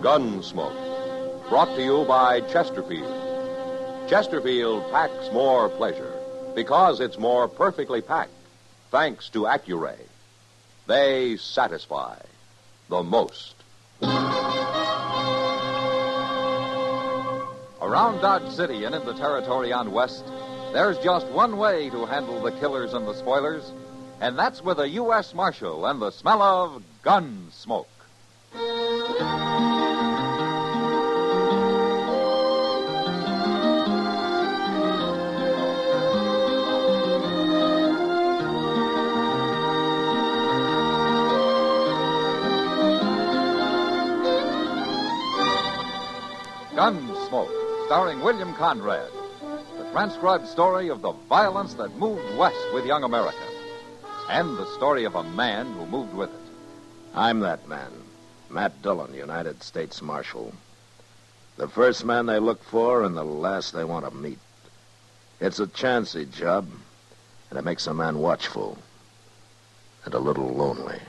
Gunsmoke, brought to you by Chesterfield. Chesterfield packs more pleasure because it's more perfectly packed, thanks to Accuray. They satisfy the most. Around Dodge City and in the territory on West, there's just one way to handle the killers and the spoilers, and that's with a U.S. Marshal and the smell of Gunsmoke. Gunsmoke, starring William Conrad. The transcribed story of the violence that moved west with young America. And the story of a man who moved with it. I'm that man, Matt Dillon, United States Marshal. The first man they look for and the last they want to meet. It's a chancy job, and it makes a man watchful and a little lonely.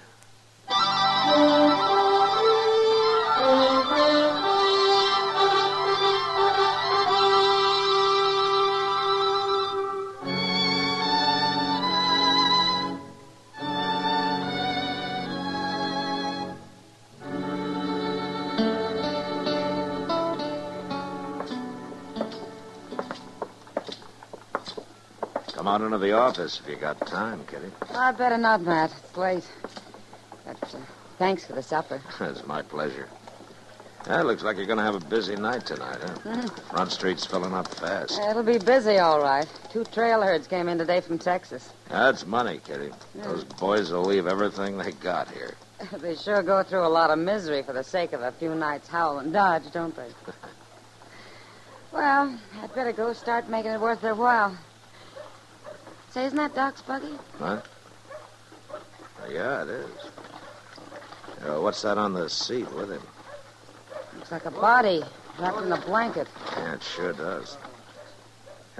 Come on into the office if you got time, Kitty. I'd better not, Matt. It's late. But thanks for the supper. It's my pleasure. It looks like you're going to have a busy night tonight, huh? Front Street's filling up fast. It'll be busy, all right. 2 trail herds came in today from Texas. That's money, Kitty. Those boys will leave everything they got here. They sure go through a lot of misery for the sake of a few nights howl and dodge, don't they? Well, I'd better go start making it worth their while. Say, isn't that Doc's buggy? What? Yeah, it is. What's that on the seat with him? Looks like a body wrapped in a blanket. Yeah, it sure does.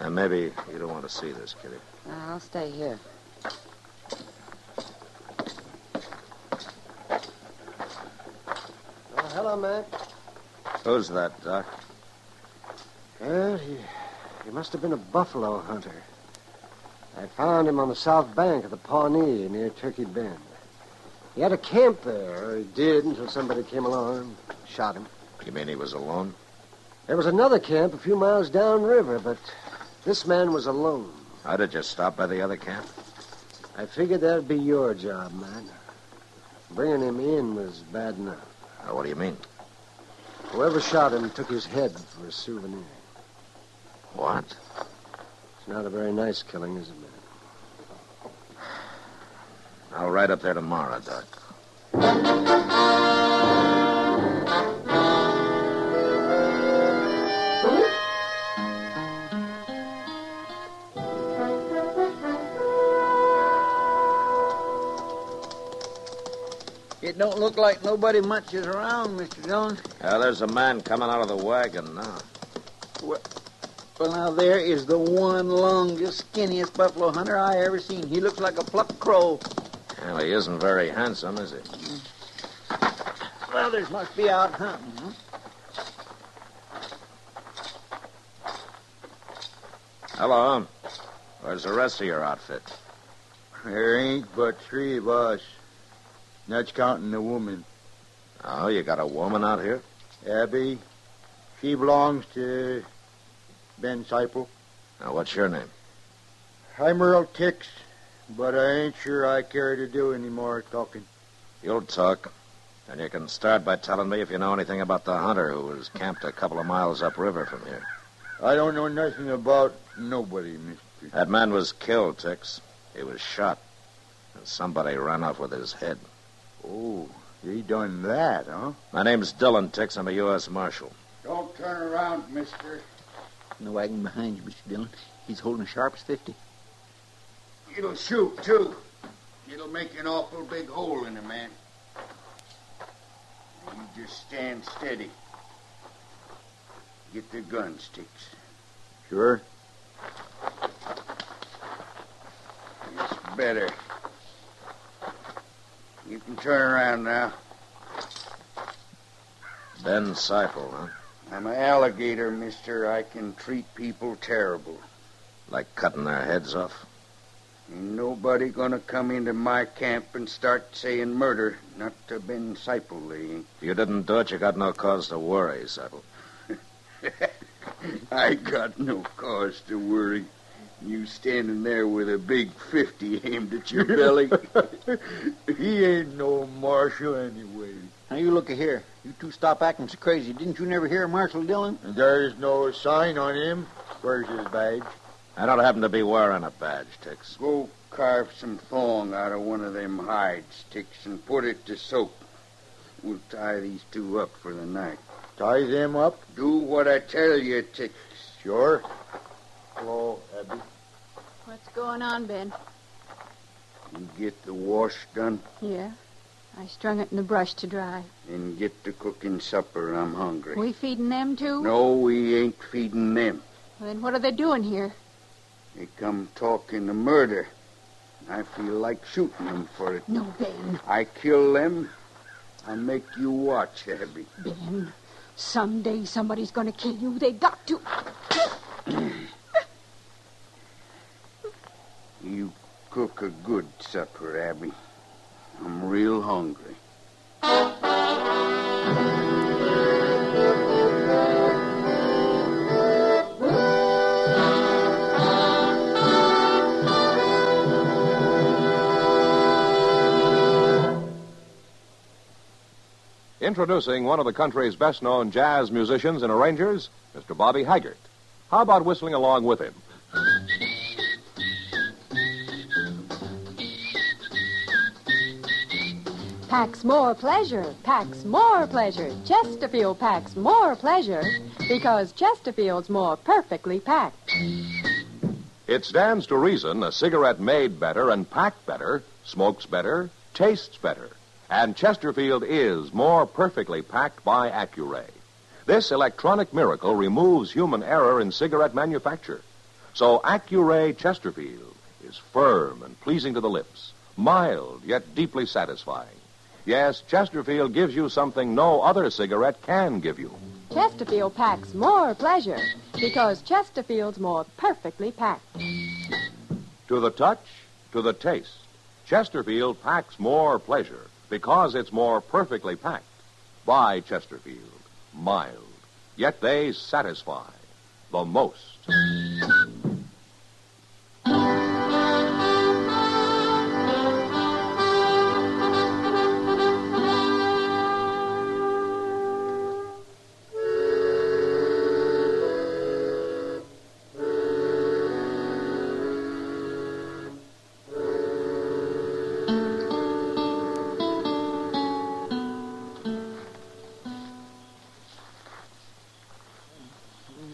Maybe you don't want to see this, Kitty. I'll stay here. Hello, Matt. Who's that, Doc? Well, he must have been a buffalo hunter. I found him on the south bank of the Pawnee near Turkey Bend. He had a camp there, or he did, until somebody came along and shot him. You mean he was alone? There was another camp a few miles downriver, but this man was alone. How did you stop by the other camp? I figured that'd be your job, man. Bringing him in was bad enough. What do you mean? Whoever shot him took his head for a souvenir. What? It's not a very nice killing, is it, man? I'll ride up there tomorrow, Doc. It don't look like nobody much is around, Mr. Dillon. There's a man coming out of the wagon now. Well, now, there is the one longest, skinniest buffalo hunter I ever seen. He looks like a plucked crow. Well, he isn't very handsome, is he? Well, there must be out hunting, huh? Hello. Where's the rest of your outfit? There ain't but 3 of us. That's counting the woman. Oh, you got a woman out here? Abby. She belongs to Ben Seipel. Now, what's your name? I'm Earl Tix, but I ain't sure I care to do any more talking. You'll talk. And you can start by telling me if you know anything about the hunter who was camped a couple of miles upriver from here. I don't know nothing about nobody, mister. That man was killed, Tix. He was shot. And somebody ran off with his head. Oh, he done that, huh? My name's Dillon, Tix. I'm a U.S. Marshal. Don't turn around, mister. In the wagon behind you, Mr. Dillon. He's holding as sharp as 50. It'll shoot, too. It'll make an awful big hole in a man. You just stand steady. Get the gun sticks. Sure. It's better. You can turn around now. Ben Seipel, huh? I'm an alligator, mister. I can treat people terrible. Like cutting their heads off? Ain't nobody gonna come into my camp and start saying murder. Not to Ben Seipel, they ain't. If you didn't do it, you got no cause to worry, Seipel. I got no cause to worry. You standing there with a big 50 aimed at your belly. He ain't no marshal anyway. Now, you look here. You two stop acting so crazy. Didn't you never hear of Marshal Dillon? There's no sign on him. Where's his badge? I don't happen to be wearing a badge, Tix. Go carve some thong out of one of them hide sticks and put it to soak. We'll tie these two up for the night. Tie them up? Do what I tell you, Tix. Sure. Hello, Abby. What's going on, Ben? You get the wash done Yeah. I strung it in the brush to dry. and get to cooking supper. I'm hungry. We feeding them, too? No, we ain't feeding them. Well, then what are they doing here? They come talking of murder. I feel like shooting them for it. No, Ben. I kill them, I make you watch, Abby. Ben, someday somebody's going to kill you. They got to. You cook a good supper, Abby. I'm real hungry. Introducing one of the country's best-known jazz musicians and arrangers, Mr. Bobby Haggart. How about whistling along with him? Packs more pleasure, packs more pleasure. Chesterfield packs more pleasure because Chesterfield's more perfectly packed. It stands to reason a cigarette made better and packed better smokes better, tastes better. And Chesterfield is more perfectly packed by Accuray. This electronic miracle removes human error in cigarette manufacture. So Accuray Chesterfield is firm and pleasing to the lips, mild yet deeply satisfying. Yes, Chesterfield gives you something no other cigarette can give you. Chesterfield packs more pleasure because Chesterfield's more perfectly packed. To the touch, to the taste, Chesterfield packs more pleasure because it's more perfectly packed. By Chesterfield, mild, yet they satisfy the most.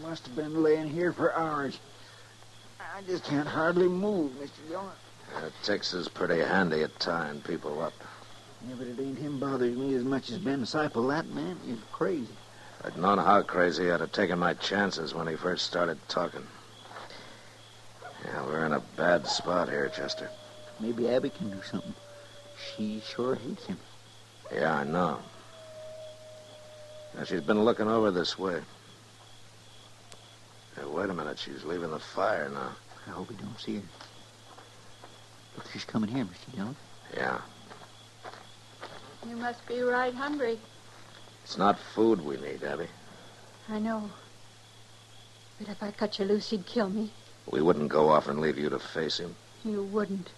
Must have been laying here for hours. I just can't hardly move, Mr. Dillon. Tix is pretty handy at tying people up. Yeah, but it ain't him bothering me as much as Ben Seipel. That man is crazy. I'd known how crazy I'd have taken my chances when he first started talking. Yeah, we're in a bad spot here, Chester. Maybe Abby can do something. She sure hates him. Yeah, I know. Now, she's been looking over this way. Hey, wait a minute. She's leaving the fire now. I hope he don't see her. Look, she's coming here, Mr. Dillon. Yeah. You must be right hungry. It's not food we need, Abby. I know. But if I cut you loose, he'd kill me. We wouldn't go off and leave you to face him. You wouldn't.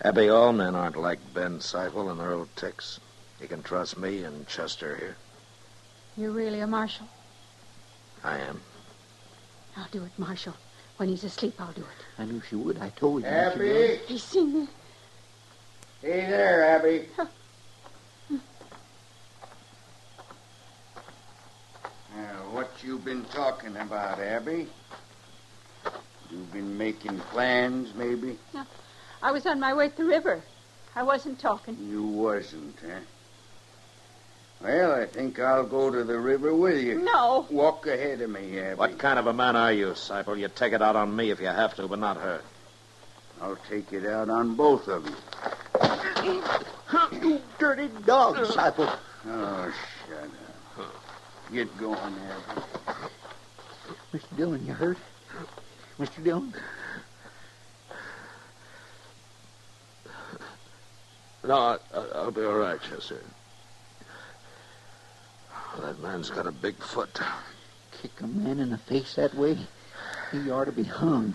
Abby, all men aren't like Ben Seipel and Earl Tix. You can trust me and Chester here. You're really a marshal? I am. I'll do it, Marshal. When he's asleep, I'll do it. I knew she would. I told you. Mr. Dillon. Abby? He's seen me. Hey there, Abby. Now, what you been talking about, Abby? You've been making plans, maybe? No, I was on my way to the river. I wasn't talking. You wasn't, huh? Well, I think I'll go to the river with you. No. Walk ahead of me, Abby. What kind of a man are you, Seipel? You take it out on me if you have to, but not her. I'll take it out on both of you. You dirty dog, Seipel. Oh, shut up. Get going, Abby. Mr. Dillon, you hurt? Mr. Dillon? No, I'll be all right, Chester. That man's got a big foot. Kick a man in the face that way? He ought to be hung.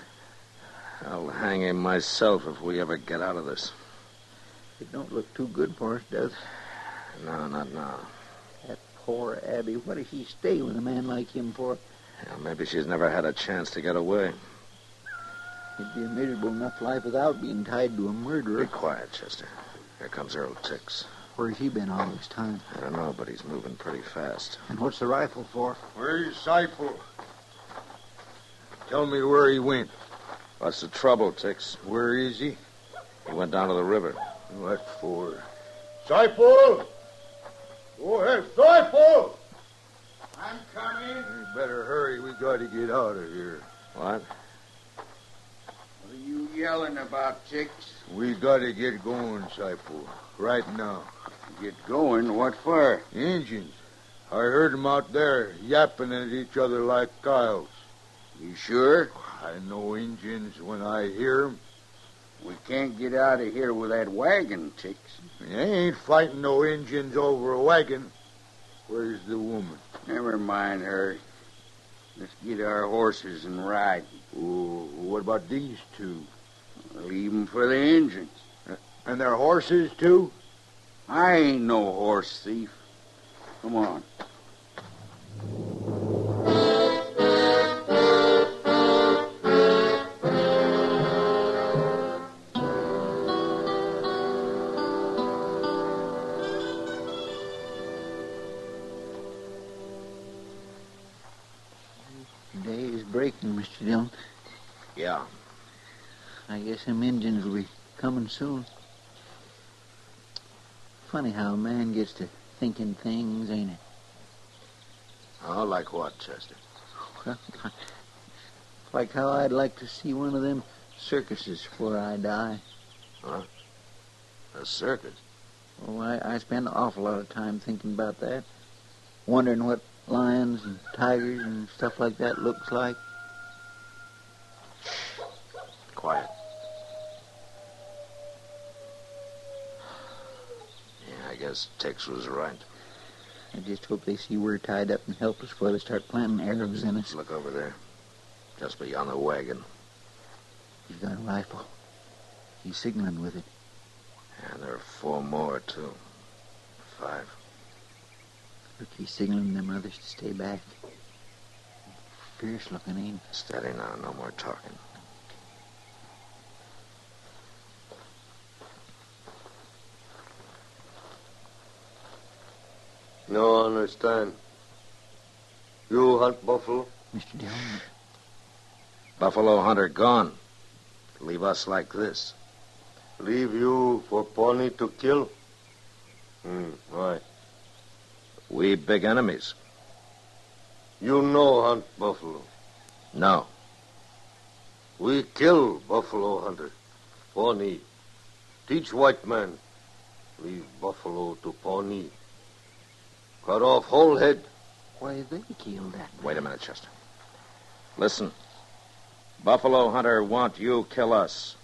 I'll hang him myself if we ever get out of this. It don't look too good for us, does it? No, not now. That poor Abby. What does she stay with a man like him for? Yeah, maybe she's never had a chance to get away. It'd be a miserable enough life without being tied to a murderer. Be quiet, Chester. Here comes Earl Tix. Where's he been all this time? I don't know, but he's moving pretty fast. And what's the rifle for? Where's Seifel? Tell me where he went. What's the trouble, Tix? Where is he? He went down to the river. What for? Seifel! Go ahead, Seifel! I'm coming. You better hurry. We got to get out of here. What? What are you yelling about, Tix? We got to get going, Seifel. Right now. Get going? What for? Injuns. I heard 'em out there yapping at each other like coyotes. You sure? I know Injuns when I hear 'em. We can't get out of here with that wagon, Tix. You ain't fighting no Injuns over a wagon. Where's the woman? Never mind her. Let's get our horses and ride. Oh, what about these two? Leave 'em for the engines. And their horses, too? I ain't no horse thief. Come on. Day is breaking, Mr. Dillon. Yeah. I guess them Indians will be coming soon. Funny how a man gets to thinking things, ain't it? Oh, like what, Chester? Well, like how I'd like to see one of them circuses before I die. Huh? A circus? Oh, I spend an awful lot of time thinking about that. Wondering what lions and tigers and stuff like that looks like. Quiet. Yeah, I guess Tex was right. I just hope they see we're tied up and helpless before they start planting arrows in us. Look over there. Just beyond the wagon. He's got a rifle. He's signaling with it. And there are 4 more, too. 5. Look, he's signaling them others to stay back. Fierce looking, ain't he? Steady now, no more talking. No understand. You hunt buffalo? Mr. Dillon. Buffalo hunter gone. Leave us like this. Leave you for Pawnee to kill? Why? We big enemies. You know hunt buffalo? No. We kill buffalo hunter. Pawnee. Teach white man. Leave buffalo to Pawnee. Cut off whole head. Why they killed that man? Wait a minute, Chester. Listen. Buffalo hunter want you kill us.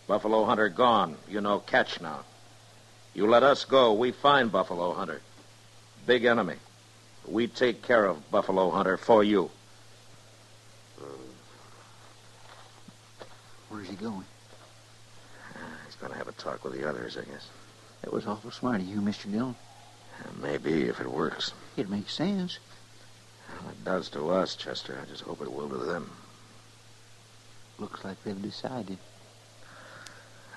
Buffalo hunter gone. You know catch now. You let us go, we find buffalo hunter. Big enemy. We take care of buffalo hunter for you. Where's he going? He's going to have a talk with the others, I guess. That was awful smart of you, Mr. Dillon. Maybe, if it works. It makes sense. Well, it does to us, Chester. I just hope it will to them. Looks like they've decided.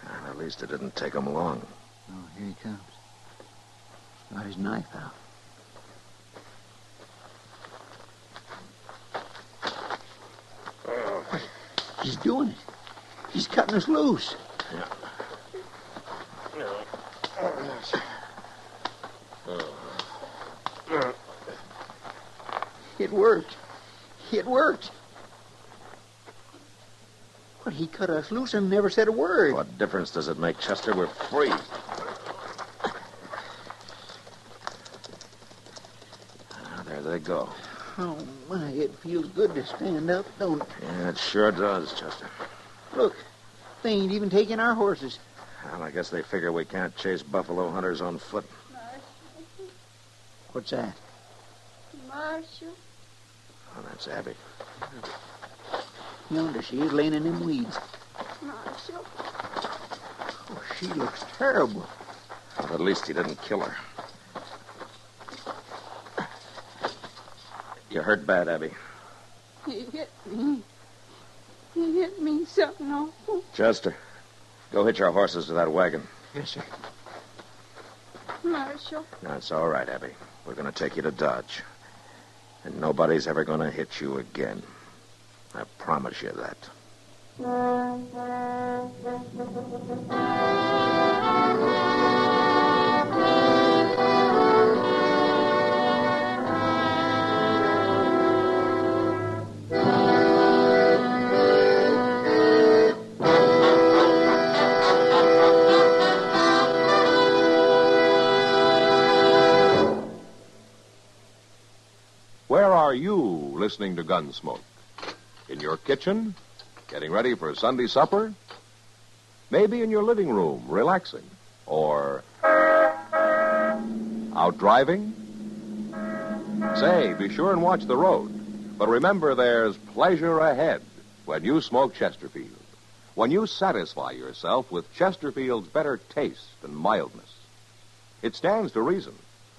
And at least it didn't take them long. Oh, here he comes. Got his knife out. He's doing it. He's cutting us loose. Yeah. It worked. It worked. But he cut us loose and never said a word. What difference does it make, Chester? We're free. There they go. Oh, my, it feels good to stand up, don't it? Yeah, it sure does, Chester. Look, they ain't even taking our horses. Well, I guess they figure we can't chase buffalo hunters on foot. What's that? Marshal. Oh, that's Abby. Yonder she is, laying in them weeds. Marshal. Oh, she looks terrible. Well, at least he didn't kill her. You hurt bad, Abby. He hit me. He hit me something awful. Chester, go hitch our horses to that wagon. Yes, sir. Marshal. That's all right, Abby. We're going to take you to Dodge. And nobody's ever going to hit you again. I promise you that. Where are you listening to Gunsmoke? In your kitchen? Getting ready for Sunday supper? Maybe in your living room, relaxing? Or out driving? Say, be sure and watch the road. But remember, there's pleasure ahead when you smoke Chesterfield. When you satisfy yourself with Chesterfield's better taste and mildness. It stands to reason.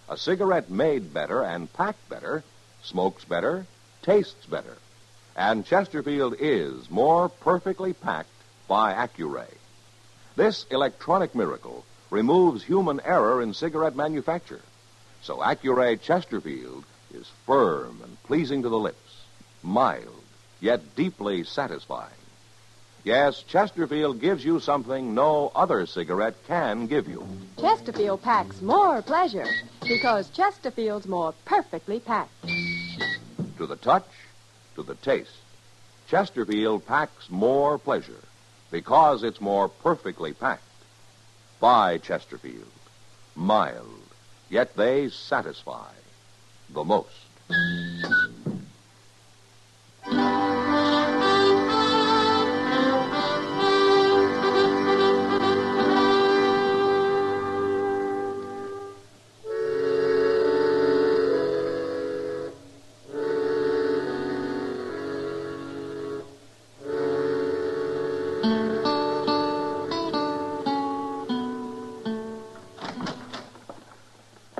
A cigarette made better and packed better smokes better, tastes better. And Chesterfield is more perfectly packed by Accuray. This electronic miracle removes human error in cigarette manufacture. So Accuray Chesterfield is firm and pleasing to the lips, mild, yet deeply satisfying. Yes, Chesterfield gives you something no other cigarette can give you. Chesterfield packs more pleasure because Chesterfield's more perfectly packed. To the touch, to the taste, Chesterfield packs more pleasure because it's more perfectly packed. By Chesterfield. Mild, yet they satisfy the most.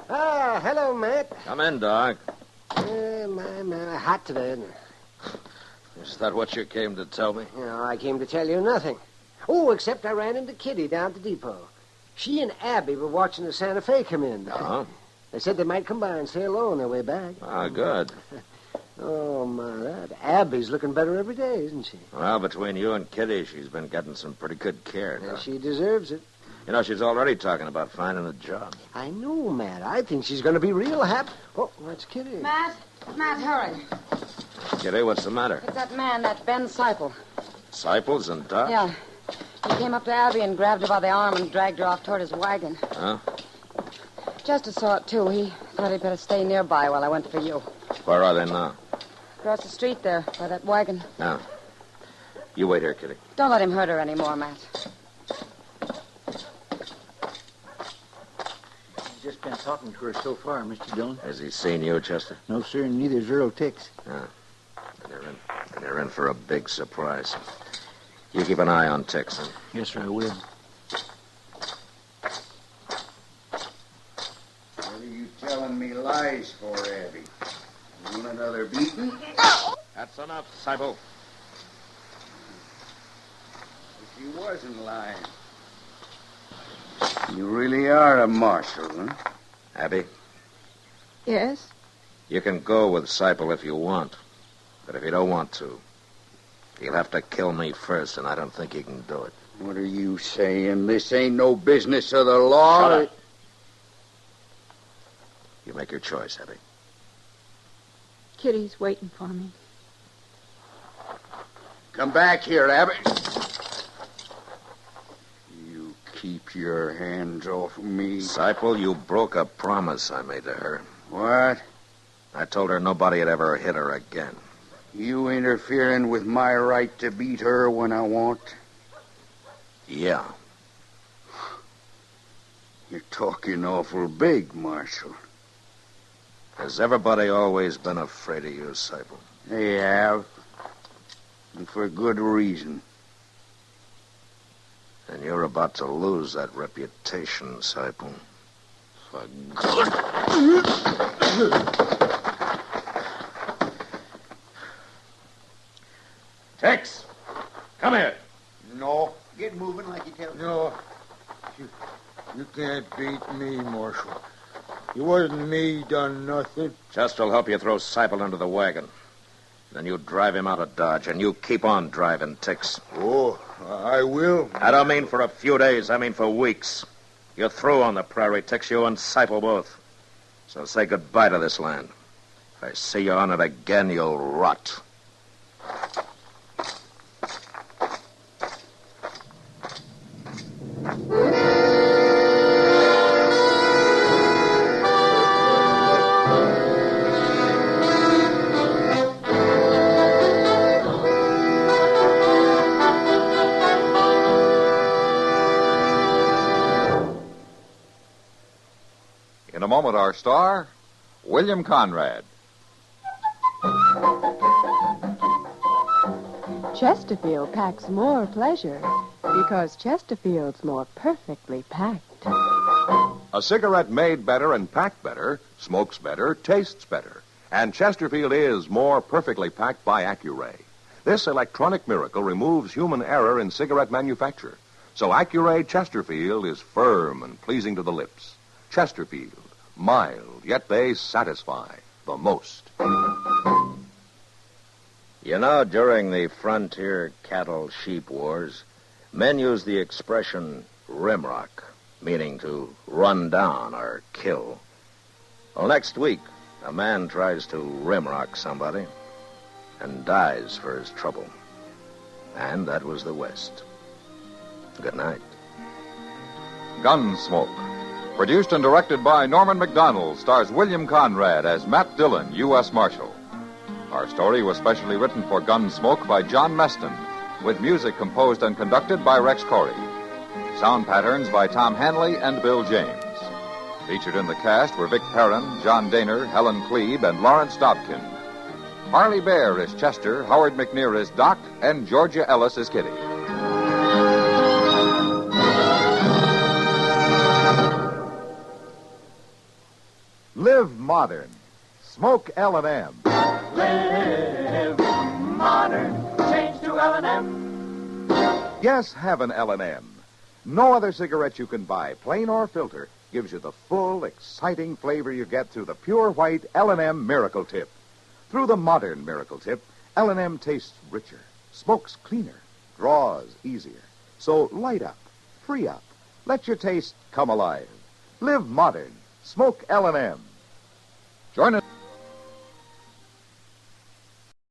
Hello, Matt. Come in, Doc. My, hot today, isn't it? Is that what you came to tell me? No, I came to tell you nothing. Oh, except I ran into Kitty down at the depot. She and Abby were watching the Santa Fe come in. Uh-huh. They said they might come by and say hello on their way back. Ah, good. Oh, my, that Abby's looking better every day, isn't she? Well, between you and Kitty, she's been getting some pretty good care. Yeah, Doc. she deserves it. You know, she's already talking about finding a job. I know, Matt. I think she's going to be real happy. Oh, that's Kitty. Matt, hurry. Kitty, what's the matter? It's that man, that Ben Seipel. Disciples and Doc? Yeah. He came up to Abby and grabbed her by the arm and dragged her off toward his wagon. Huh? Chester saw it, too. He thought he'd better stay nearby while I went for you. Where are they now? Across the street there, by that wagon. Now, you wait here, Kitty. Don't let him hurt her anymore, Matt. Just been talking to her so far, Mr. Dillon. Has he seen you, Chester? No, sir, and neither's Earl Tix. Yeah. They're in for a big surprise. You keep an eye on Tix, huh? Yes, sir, I will. What are you telling me lies for, Abby? You want another beating? That's enough, Seipel. She wasn't lying. You really are a marshal, huh? Abby, Yes? you can go with Seipel if you want. But if you don't want to, you'll have to kill me first, and I don't think you can do it. What are you saying? This ain't no business of the law. Shut up. You make your choice, Abby. Kitty's waiting for me. Come back here, Abby. You keep your hands off me. Seipel, you broke a promise I made to her. What? I told her nobody'd ever hit her again. You interfering with my right to beat her when I want? Yeah. You're talking awful big, Marshal. Has everybody always been afraid of you, Seipel? They have. And for good reason. And you're about to lose that reputation, Seipel. For Tex, come here. No, Get moving like you tell me. no. You can't beat me, Marshal. It wasn't me done nothing. Chester'll help you throw Seipel into the wagon. Then you drive him out of Dodge, and you keep on driving, Tex. Oh, I will. I don't mean for a few days. I mean for weeks. You're through on the prairie, Tex, you and Seipel both. So say goodbye to this land. If I see you on it again, you'll rot. In a moment, our star, William Conrad. Chesterfield packs more pleasure because Chesterfield's more perfectly packed. A cigarette made better and packed better, smokes better, tastes better. And Chesterfield is more perfectly packed by Accuray. This electronic miracle removes human error in cigarette manufacture. So Accuray Chesterfield is firm and pleasing to the lips. Chesterfield, mild, yet they satisfy the most. You know, during the frontier cattle-sheep wars, men used the expression rimrock, meaning to run down or kill. Well, next week, a man tries to rimrock somebody and dies for his trouble. And that was the West. Good night. Gunsmoke. Produced and directed by Norman Macdonnell, stars William Conrad as Matt Dillon, U.S. Marshal. Our story was specially written for Gunsmoke by John Meston, with music composed and conducted by Rex Corey. Sound patterns by Tom Hanley and Bill James. Featured in the cast were Vic Perrin, John Dehner, Helen Kleeb, and Lawrence Dobkin. Parley Baer is Chester, Howard McNear is Doc, and Georgia Ellis is Kitty. Live modern. Smoke L&M. Live modern. Change to L&M. Yes, have an L&M. No other cigarette you can buy, plain or filter, gives you the full, exciting flavor you get through the pure white L&M Miracle Tip. Through the modern Miracle Tip, L&M tastes richer, smokes cleaner, draws easier. So light up, free up, let your taste come alive. Live modern. Smoke L&M. Join us.